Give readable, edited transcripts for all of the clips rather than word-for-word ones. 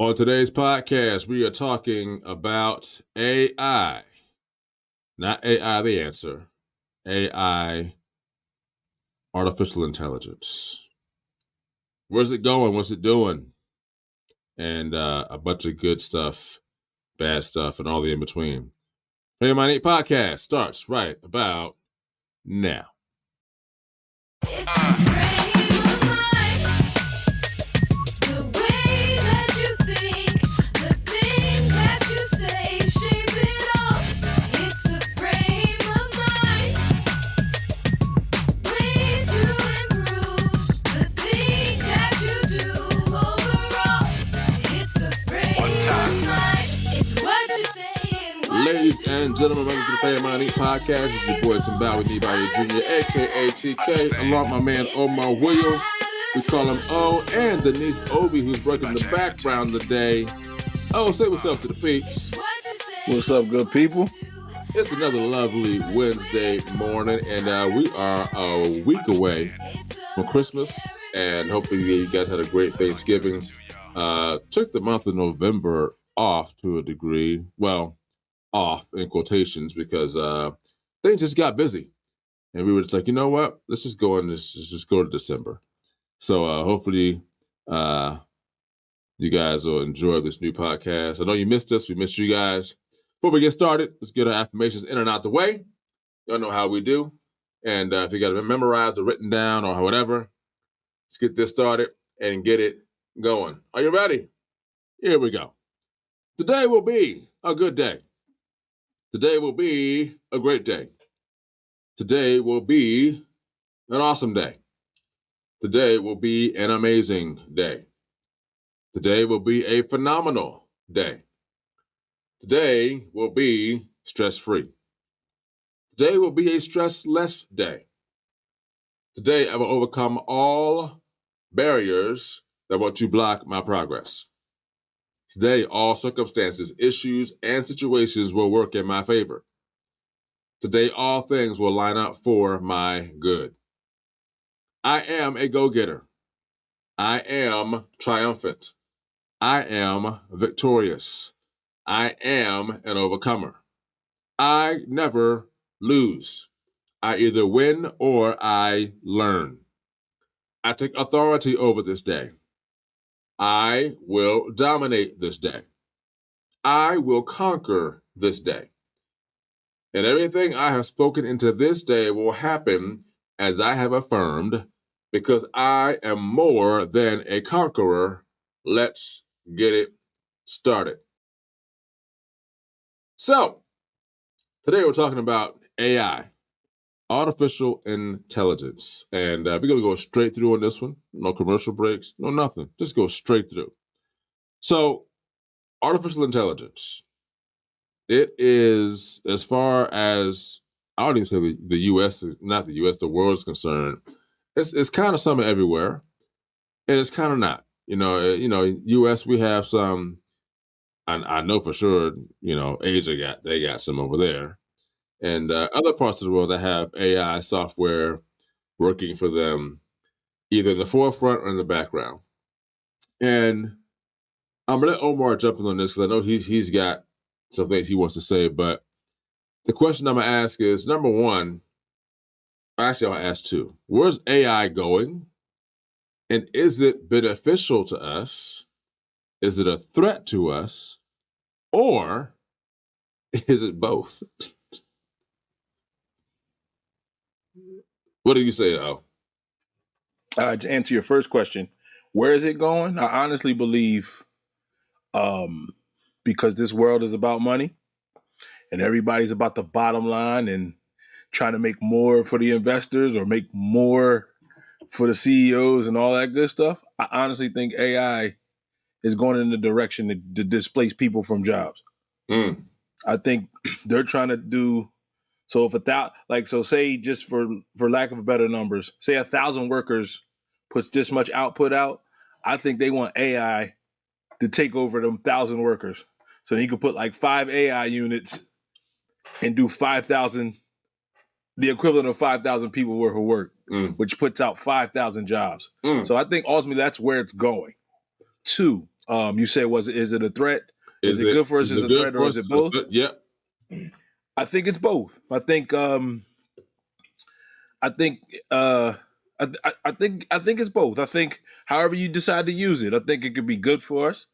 On today's podcast, we are talking about AI. Not AI the answer, AI, artificial intelligence. Where's it going? What's it doing? And a bunch of good stuff, bad stuff, and all the in between. Hey, My Nate podcast starts right about now. Ladies and gentlemen, welcome to the Hey, My Nate podcast. It's your boy Simba with me by your junior, aka TK, along with my man Omar Williams. We call him O, and Denise Obi, who's working the background today. Oh, say what's up to the peeps. What's up, good people? It's another lovely Wednesday morning, and we are a week away from Christmas, and hopefully you guys had a great Thanksgiving. Took the month of November off to a degree. Well, off in quotations, because things just got busy, and we were just like, you know what? Let's just go to December. So hopefully you guys will enjoy this new podcast. I know you missed us. We missed you guys. Before we get started, let's get our affirmations in and out the way. Y'all know how we do. And if you got it memorized or written down or whatever, let's get this started and get it going. Are you ready? Here we go. Today will be a good day. Today will be a great day. Today will be an awesome day. Today will be an amazing day. Today will be a phenomenal day. Today will be stress-free. Today will be a stressless day. Today I will overcome all barriers that want to block my progress. Today, all circumstances, issues, and situations will work in my favor. Today, all things will line up for my good. I am a go-getter. I am triumphant. I am victorious. I am an overcomer. I never lose. I either win or I learn. I take authority over this day. I will dominate this day. I will conquer this day. And everything I have spoken into this day will happen as I have affirmed, because I am more than a conqueror. Let's get it started. So, today we're talking about AI, artificial intelligence. And we're going to go straight through on this one. No commercial breaks, no nothing. Just go straight through. So, artificial intelligence. It is, as far as, I don't even say the U.S., not the U.S., the world is concerned, it's kind of something everywhere, and it's kind of not. U.S., we have some, I know for sure, Asia they got some over there. And other parts of the world that have AI software working for them, either in the forefront or in the background. And I'm going to let Omar jump in on this, because I know he's got some things he wants to say, but the question I'm going to ask is, number one, actually I'll ask two. Where's AI going? And is it beneficial to us? Is it a threat to us? Or is it both? What do you say, Al? To answer your first question, where is it going? I honestly believe because this world is about money and everybody's about the bottom line and trying to make more for the investors or make more for the CEOs and all that good stuff. I honestly think AI is going in the direction to displace people from jobs. I think they're trying to do, so if say, just for lack of better numbers, say 1,000 workers puts this much output out, I think they want AI to take over them 1,000 workers. So you could put like 5 AI units and do 5,000, the equivalent of 5,000 people worth of work, which puts out 5,000 jobs. So I think ultimately that's where it's going. 2, You said, is it a threat? Is Is it good for us is as it a good threat, for or is us? it both? Yep. I think it's both. I think I think I think it's both. I think however you decide to use it, I think it could be good for us.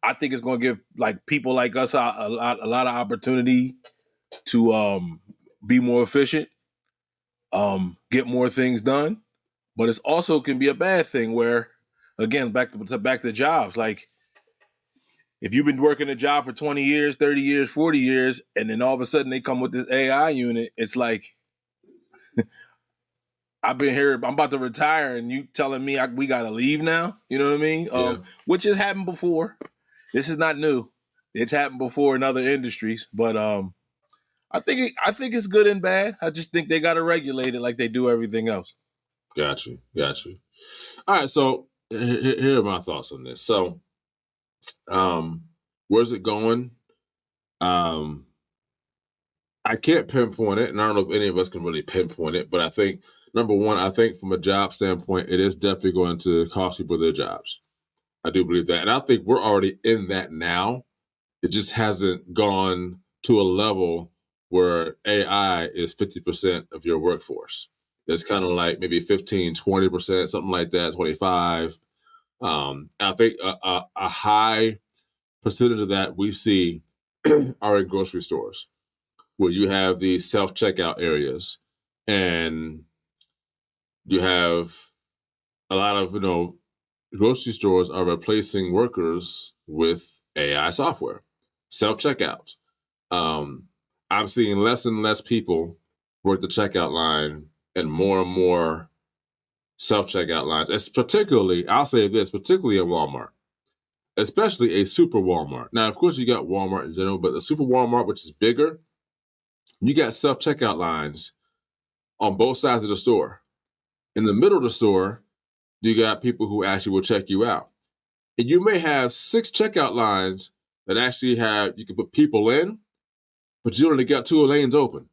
I think it's going to give like people like us a lot of opportunity to be more efficient, get more things done. But it's also can be a bad thing where, again, back to jobs. Like if you've been working a job for 20 years, 30 years, 40 years, and then all of a sudden they come with this AI unit, it's like I've been here, I'm about to retire, and you telling me we got to leave now? You know what I mean? Yeah. Which has happened before. This is not new. It's happened before in other industries, but I think it's good and bad. I just think they got to regulate it like they do everything else. Got you. All right, so here are my thoughts on this. So, where's it going? I can't pinpoint it, and I don't know if any of us can really pinpoint it, but I think number one, I think from a job standpoint, it is definitely going to cost people their jobs. I do believe that, and I think we're already in that now. It just hasn't gone to a level where AI is 50% of your workforce. It's kind of like maybe 15, 20%, something like that, 25. I think a high percentage of that we see are in grocery stores where you have these self-checkout areas and you have a lot of, grocery stores are replacing workers with AI software, self-checkout. I'm seeing less and less people work the checkout line and more self-checkout lines. It's particularly, I'll say this, particularly at Walmart, especially a super Walmart. Now, of course, you got Walmart in general, but the super Walmart, which is bigger, you got self-checkout lines on both sides of the store. In the middle of the store, you got people who actually will check you out. And you may have 6 checkout lines that actually you can put people in, but you only got 2 lanes open.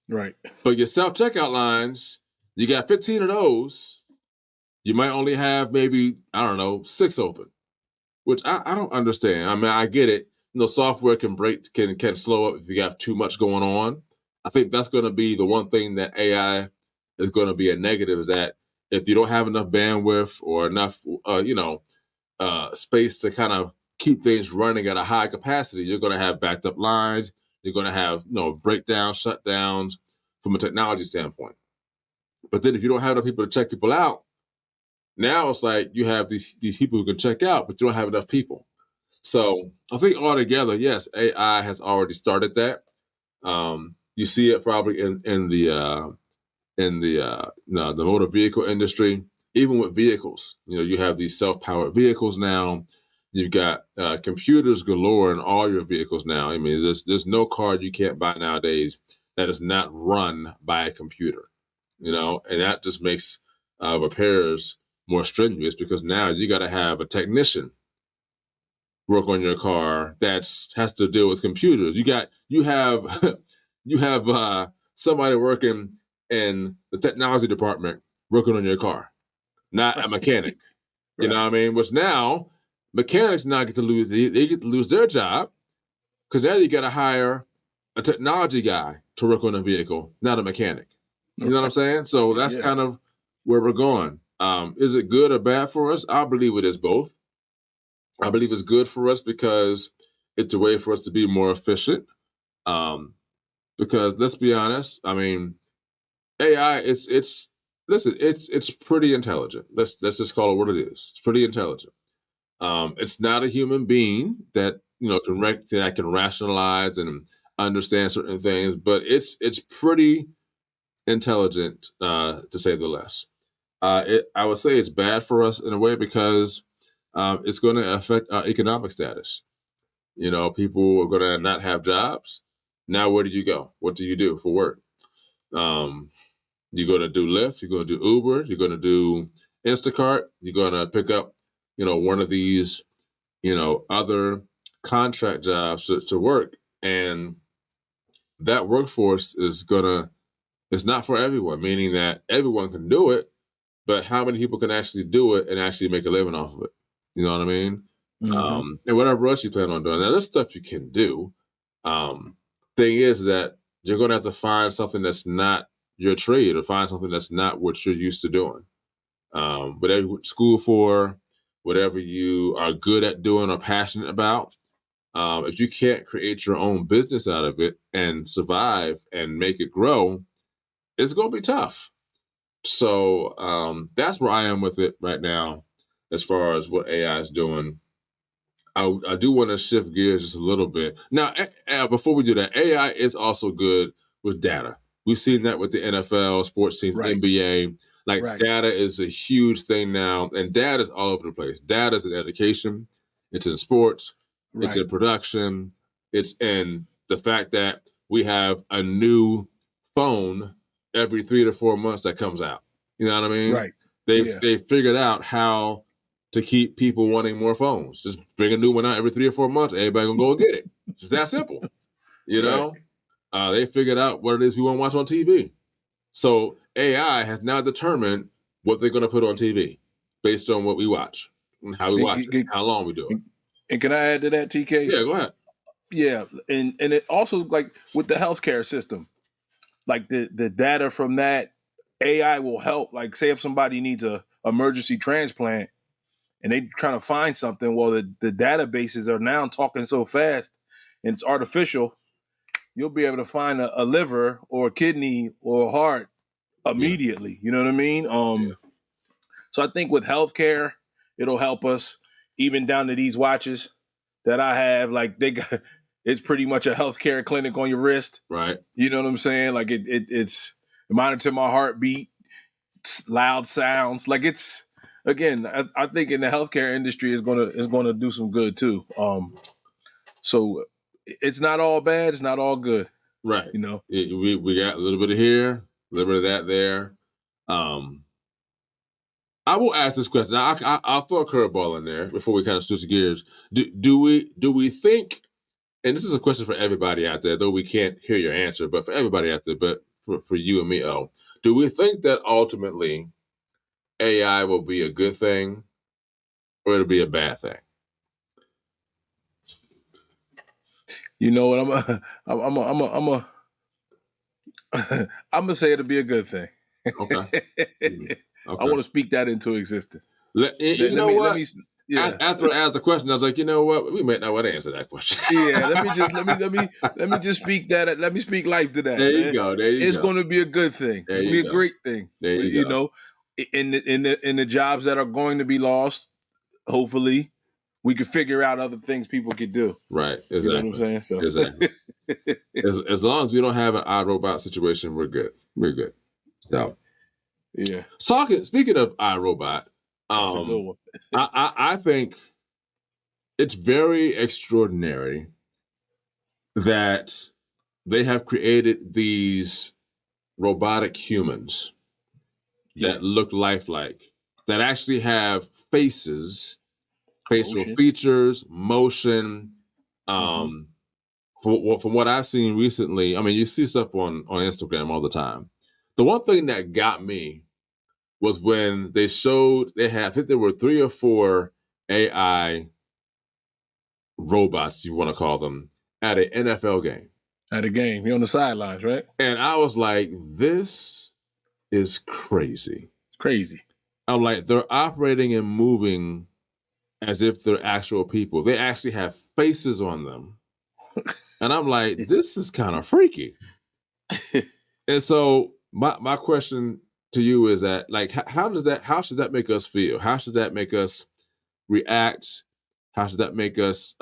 Right. For your self-checkout lines, you got 15 of those. You might only have maybe, 6 open, which I don't understand. I mean, I get it. Software can slow up if you have too much going on. I think that's going to be the one thing that AI is going to be a negative, is that if you don't have enough bandwidth or enough, space to kind of keep things running at a high capacity, you're going to have backed up lines. You're going to have, breakdowns, shutdowns from a technology standpoint. But then if you don't have enough people to check people out, now it's like you have these people who can check out, but you don't have enough people. So I think altogether, yes, AI has already started that. You see it probably in the motor vehicle industry, even with vehicles. You have these self-powered vehicles now. You've got computers galore in all your vehicles now. I mean, there's no car you can't buy nowadays that is not run by a computer. And that just makes repairs more strenuous, because now you got to have a technician work on your car that has to deal with computers. You have you have somebody working in the technology department working on your car, not a mechanic. Right. You know what I mean? Which now mechanics now get to lose. They get to lose their job, because now you got to hire a technology guy to work on a vehicle, not a mechanic. You know what I'm saying? So that's kind of where we're going. Is it good or bad for us? I believe it is both. I believe it's good for us because it's a way for us to be more efficient. Because let's be honest, I mean, AI, it's pretty intelligent. Let's just call it what it is. It's pretty intelligent. It's not a human being that can rationalize and understand certain things, but it's pretty intelligent, to say the least. I would say it's bad for us in a way, because it's going to affect our economic status. People are going to not have jobs. Now, where do you go? What do you do for work? You're going to do Lyft. You're going to do Uber. You're going to do Instacart. You're going to pick up, one of these, other contract jobs to work. And that workforce it's not for everyone, meaning that everyone can do it, but how many people can actually do it and actually make a living off of it? You know what I mean? And whatever else you plan on doing. Now, there's stuff you can do. Thing is that you're going to have to find something that's not your trade or find something that's not what you're used to doing. Whatever you went to school for, whatever you are good at doing or passionate about, if you can't create your own business out of it and survive and make it grow, it's going to be tough. So that's where I am with it right now as far as what AI is doing. I do want to shift gears just a little bit. Now, before we do that, AI is also good with data. We've seen that with the NFL, sports teams, Right. NBA. Data is a huge thing now, and data is all over the place. Data is in education, it's in sports, it's in production, it's in the fact that we have a new phone every 3 to 4 months that comes out. You know what I mean? Right. They figured out how to keep people wanting more phones. Just bring a new one out every 3 or 4 months. Everybody gonna go get it. It's just that simple. You know? They figured out what it is we want to watch on TV. So AI has now determined what they're gonna put on TV based on what we watch and how we watch it, how long we do it. And can I add to that, TK? Yeah, go ahead. Yeah, and it also, like with the healthcare system, like the data from that AI will help. Like, say if somebody needs a emergency transplant and they trying to find something, well, the databases are now talking so fast and it's artificial, you'll be able to find a liver or a kidney or a heart immediately. Yeah. You know what I mean? So I think with healthcare, it'll help us, even down to these watches that I have. Like, it's pretty much a healthcare clinic on your wrist. Right. You know what I'm saying? Like it's monitor my heartbeat, loud sounds. Like, it's, again, I think in the healthcare industry is gonna do some good too. So it's not all bad, it's not all good. Right. You know? We got a little bit of here, a little bit of that there. I will ask this question. I'll throw a curveball in there before we kind of switch gears. Do we think, and this is a question for everybody out there, though we can't hear your answer, but for everybody out there, but for you and me, do we think that ultimately AI will be a good thing or it'll be a bad thing? You know what? I'm gonna say it'll be a good thing. Okay. Okay. I want to speak that into existence. After I asked the question, I was like, you know what? We might not want to answer that question. Yeah, let me just speak that. Let me speak life to that. There you go. It's going to be a good thing. It's going to be a great thing. There you go. In the jobs that are going to be lost, hopefully, we could figure out other things people could do. Right. Exactly. You know what I'm saying? So. Exactly. as long as we don't have an iRobot situation, we're good. We're good. So. Yeah. Speaking of iRobot, I think it's very extraordinary that they have created these robotic humans that look lifelike, that actually have faces, facial features, motion. From what I've seen recently, I mean, you see stuff on Instagram all the time. The one thing that got me was when they showed I think there were 3 or 4 AI robots, you want to call them, at an NFL game. At a game, you're on the sidelines, right? And I was like, this is crazy. It's crazy. I'm like, they're operating and moving as if they're actual people. They actually have faces on them. And I'm like, this is kind of freaky. And so my question to you is that, like, how should that make us feel? How should that make us react? How should that make us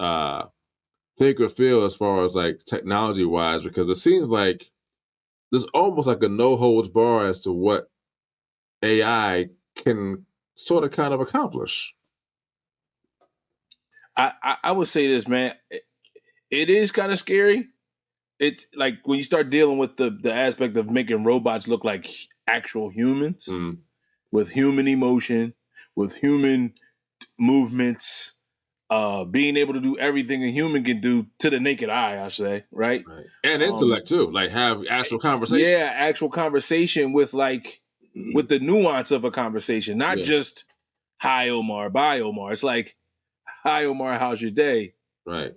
think or feel as far as like technology wise? Because it seems like there's almost like a no holds bar as to what AI can sort of kind of accomplish. I would say this, man. It is kind of scary. It's like when you start dealing with the aspect of making robots look like actual humans with human emotion, with human movements, being able to do everything a human can do to the naked eye, I say, right? And intellect too, like have actual conversation. Yeah, actual conversation with with the nuance of a conversation, not just hi Omar, bye Omar. It's like, "Hi, Omar, how's your day? Right.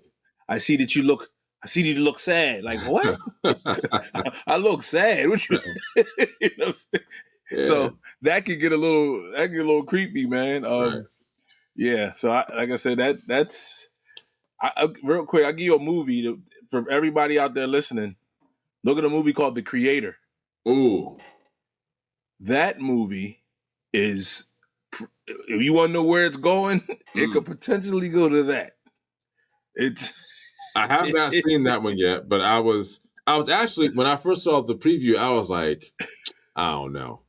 I see that you look sad." Like, what? I look sad. What you, you know? What I'm saying? Yeah. So that could get a little creepy, man. Right. Yeah. So like I said, that's real quick. I'll give you a movie for everybody out there listening. Look at a movie called The Creator. Ooh. That movie is, if you want to know where it's going, it could potentially go to that. I have not seen that one yet, but I was actually, when I first saw the preview, I was like, I don't know.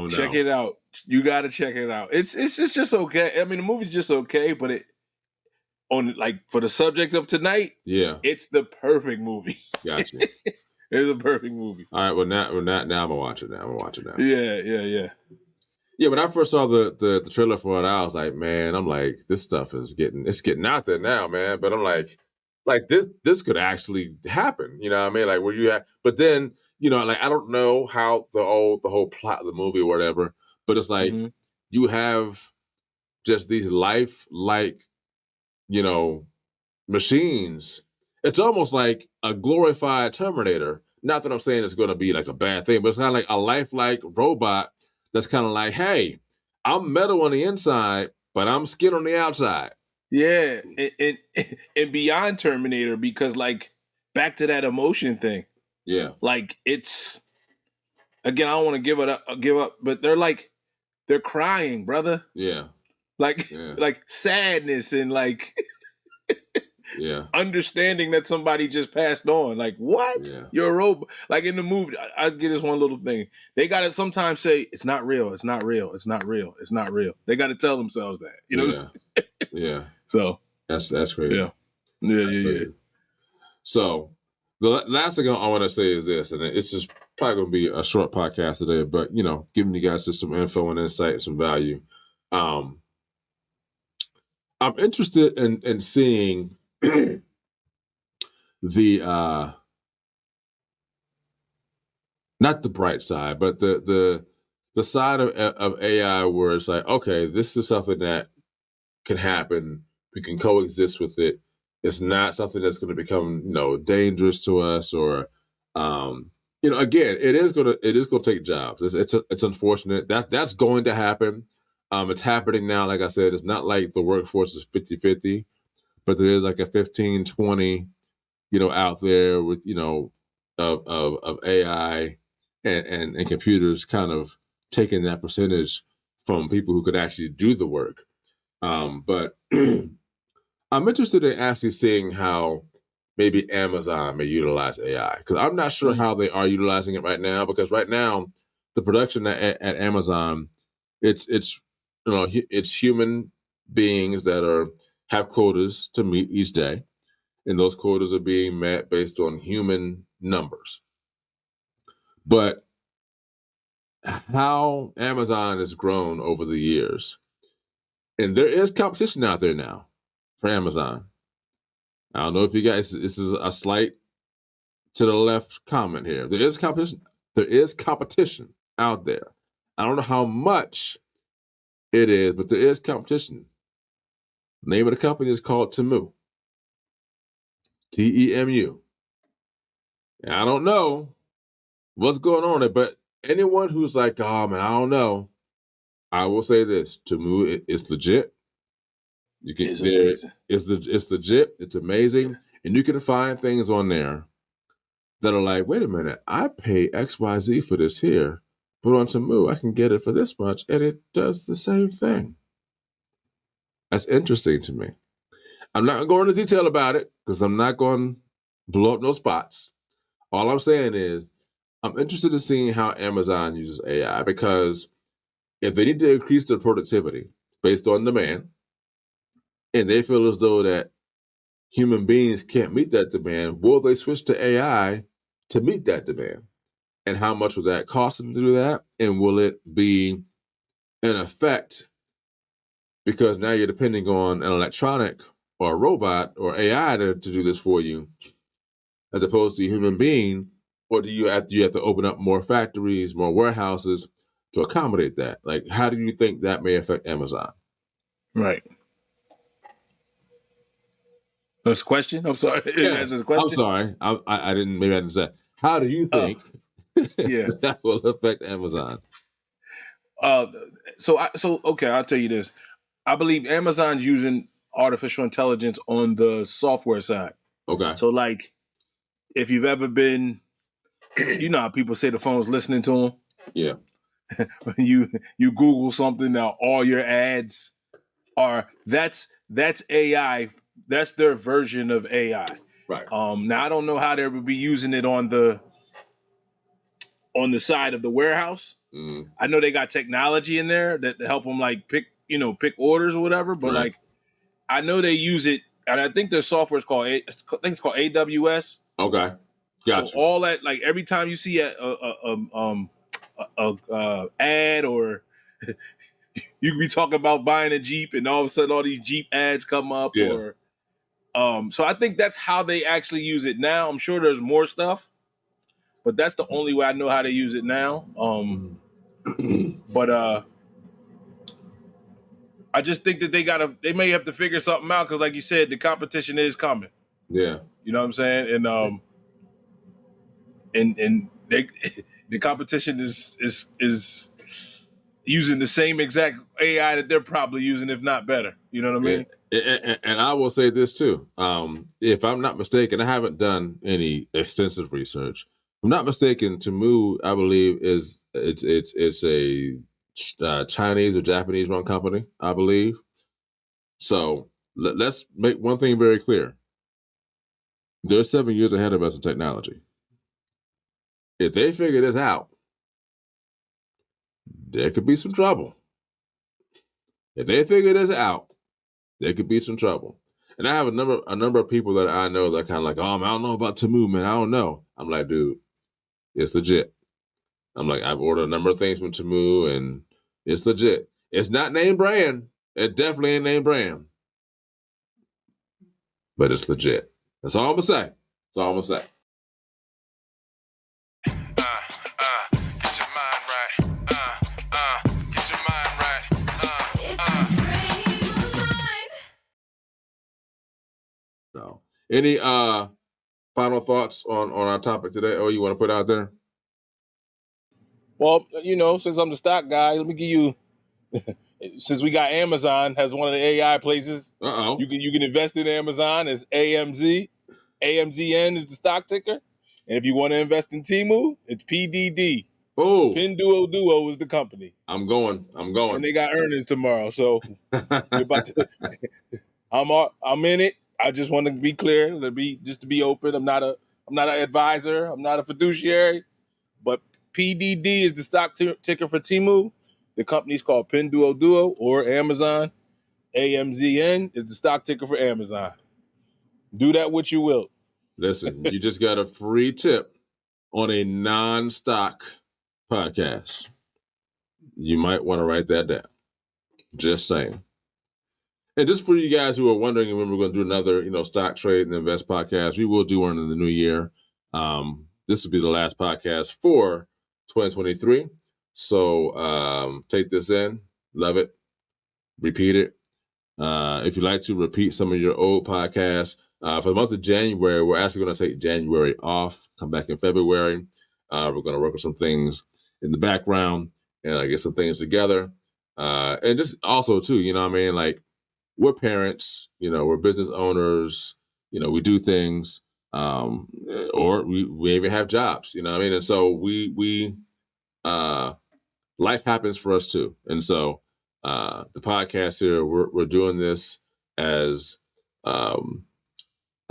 Check it out. You got to check it out. It's just okay. I mean, the movie's just okay, but for the subject of tonight, yeah, it's the perfect movie. Gotcha. It's a perfect movie. All right, well now I'm gonna watch it now. Yeah. Yeah, when I first saw the trailer for it, I was like, man, I'm like, this stuff is getting out there now, man. But I'm like this could actually happen. You know what I mean? Like where you at, but then, like I don't know how the whole plot of the movie or whatever, but it's like you have just these lifelike, machines. It's almost like a glorified Terminator. Not that I'm saying it's going to be like a bad thing, but it's kind of like a lifelike robot that's kind of like, hey, I'm metal on the inside, but I'm skin on the outside. Yeah, and beyond Terminator, because like back to that emotion thing. Yeah, like it's, again, I don't want to give up, but they're crying, brother. Yeah, like sadness and like understanding that somebody just passed on. Like, what? Yeah. You're a robot. Like in the movie, I get this one little thing. They got to sometimes say, it's not real. It's not real. It's not real. It's not real. They got to tell themselves that, Yeah. Yeah. So that's crazy. Yeah. Yeah. So the last thing I want to say is this, and it's just probably going to be a short podcast today, but giving you guys just some info and insight, some value. I'm interested in seeing the not the bright side, but the side of AI where it's like, okay, this is something that can happen. We can coexist with it. It's not something that's going to become, dangerous to us, or, again, it is going to take jobs. It's unfortunate that's going to happen. It's happening now. Like I said, it's not like the workforce is 50-50, but there is like a 15-20, out there with, of AI and computers kind of taking that percentage from people who could actually do the work. But I'm interested in actually seeing how maybe Amazon may utilize AI, because I'm not sure how they are utilizing it right now. Because right now, the production at Amazon, it's human beings that have quotas to meet each day, and those quotas are being met based on human numbers. But how Amazon has grown over the years, and there is competition out there now for Amazon. I don't know if you guys, this is a slight to the left comment here. There is competition. There is competition out there. I don't know how much it is, but there is competition. The name of the company is called Temu. Temu. And I don't know what's going on there, but anyone who's like, oh man, I don't know, I will say this: Temu is legit. You can, it's legit. It's amazing, and you can find things on there that are like, wait a minute, I pay XYZ for this here, but on Temu, I can get it for this much, and it does the same thing. That's interesting to me. I'm not going into detail about it because I'm not going to blow up no spots. All I'm saying is I'm interested in seeing how Amazon uses AI, because if they need to increase their productivity based on demand, and they feel as though that human beings can't meet that demand, will they switch to AI to meet that demand? And how much will that cost them to do that? And will it be an effect? Because now you're depending on an electronic or a robot or AI to do this for you, as opposed to a human being. Or do you have to open up more factories, more warehouses to accommodate that? Like, how do you think that may affect Amazon? Right. That's a question? I'm sorry. Yes, That's a question? I'm sorry. I didn't. Maybe I didn't say. How do you Oh, think yeah. that will affect Amazon? So okay, I'll tell you this. I believe Amazon's using artificial intelligence on the software side. Okay. So like, if you've ever been, you know how people say the phone's listening to them. Yeah. you Google something, now all your ads are that's AI. That's their version of AI. Right. Now I don't know how they would be using it on the side of the warehouse. Mm, I know they got technology in there that help them like pick orders or whatever, but right. like I know they use it, and I think their software is called I think it's called AWS. Okay. So Gotcha. all that, like every time you see a ad, or you could be talking about buying a Jeep, and all of a sudden all these Jeep ads come up, Yeah. or so I think that's how they actually use it now. I'm sure there's more stuff, but that's the only way I know how to use it now. But I just think that they may have to figure something out, because like you said, the competition is coming. Yeah. You know what I'm saying? And they, the competition is using the same exact AI that they're probably using, if not better. You know what I mean? And I will say this too. If I'm not mistaken, I haven't done any extensive research. If I'm not mistaken, Temu, I believe, it's a Chinese or Japanese run company, I believe. So let's make one thing very clear. They're 7 years ahead of us in technology. If they figure this out, there could be some trouble. If they figure this out, there could be some trouble. And I have a number of people that I know that are kind of like, oh, man, I don't know about Temu, man. I don't know. I'm like, dude, it's legit. I'm like, I've ordered a number of things from Temu, and it's legit. It's not name brand. It definitely ain't name brand, but it's legit. That's all I'm gonna say. That's all I'm gonna say. Get your mind right. Get your mind right. It's a frame of mind. So, any final thoughts on our topic today? Oh, you want to put out there? Well, since I'm the stock guy, let me give you. Since we got Amazon has one of the AI places, Uh-oh. you can invest in Amazon as AMZ. AMZN is the stock ticker, and if you want to invest in Temu, it's PDD. Oh, Pinduoduo is the company, I'm going. and they got earnings tomorrow. So we're about to. I'm in it. I just want to be clear, to be open. I'm not an advisor. I'm not a fiduciary, but PDD is the stock ticker for Temu. The company's called Pinduoduo or Amazon. AMZN is the stock ticker for Amazon. Do that what you will. Listen, you just got a free tip on a non-stock podcast. You might want to write that down. Just saying. And just for you guys who are wondering when we're going to do another, stock trade and invest podcast, we will do one in the new year. This will be the last podcast for 2023. So take this in, love it, repeat it. If you'd like to repeat some of your old podcasts, for the month of January, we're actually going to take January off, come back in February. We're going to work on some things in the background and get some things together. And just also, too, like, we're parents, we're business owners, we do things, or we even have jobs, and so we life happens for us too. And so the podcast here, we're doing this as a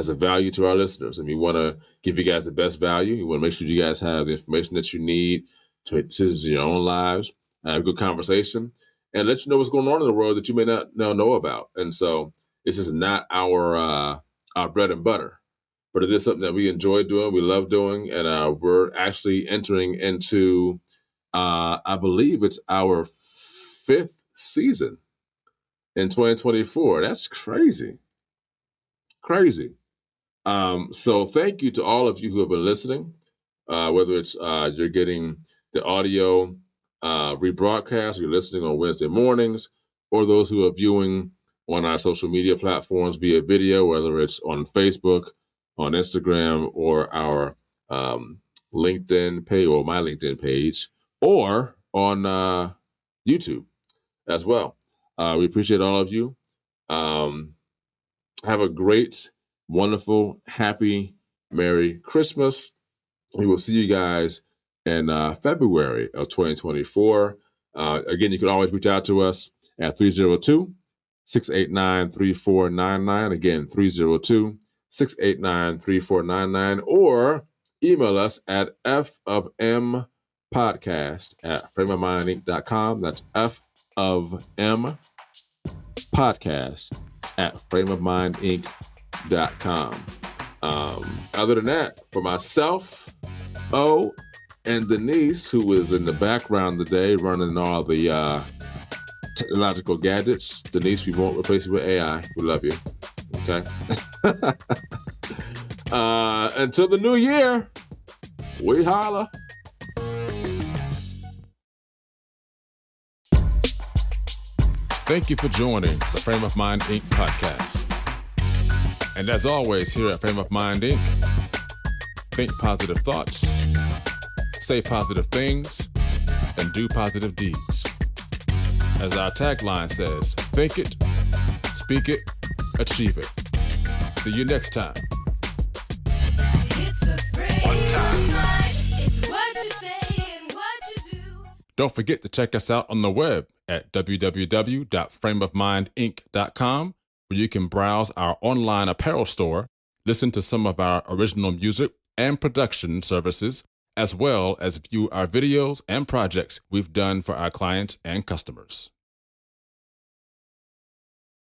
value to our listeners, and we want to give you guys the best value. We want to make sure you guys have the information that you need to make decisions in your own lives, have a good conversation, and let you know what's going on in the world that you may not know about. And so this is not our bread and butter, but it is something that we enjoy doing, we love doing, and we're actually entering into, I believe it's our 5th season in 2024. That's crazy. So thank you to all of you who have been listening, whether it's you're getting the audio rebroadcast, you're listening on Wednesday mornings, or those who are viewing on our social media platforms via video, whether it's on Facebook, on Instagram, or our LinkedIn page, or my LinkedIn page, or on YouTube as well. We appreciate all of you. Have a great, wonderful, happy, Merry Christmas. We will see you guys in February of 2024. Again, you can always reach out to us at 302-689-3499. Again, 302-689-3499. Or email us at fofmpodcast@frameofmindinc.com. That's fofmpodcast@frameofmindinc.com. Other than that, for myself, and Denise, who is in the background today running all the technological gadgets. Denise, we won't replace you with AI. We love you. Okay? Until the new year, we holla. Thank you for joining the Frame of Mind Inc. podcast. And as always, here at Frame of Mind Inc., think positive thoughts, say positive things, and do positive deeds. As our tagline says, think it, speak it, achieve it. See you next time. It's a frame of mind. It's what you say and what you do. Don't forget to check us out on the web at www.frameofmindinc.com, where you can browse our online apparel store, listen to some of our original music and production services, as well as view our videos and projects we've done for our clients and customers.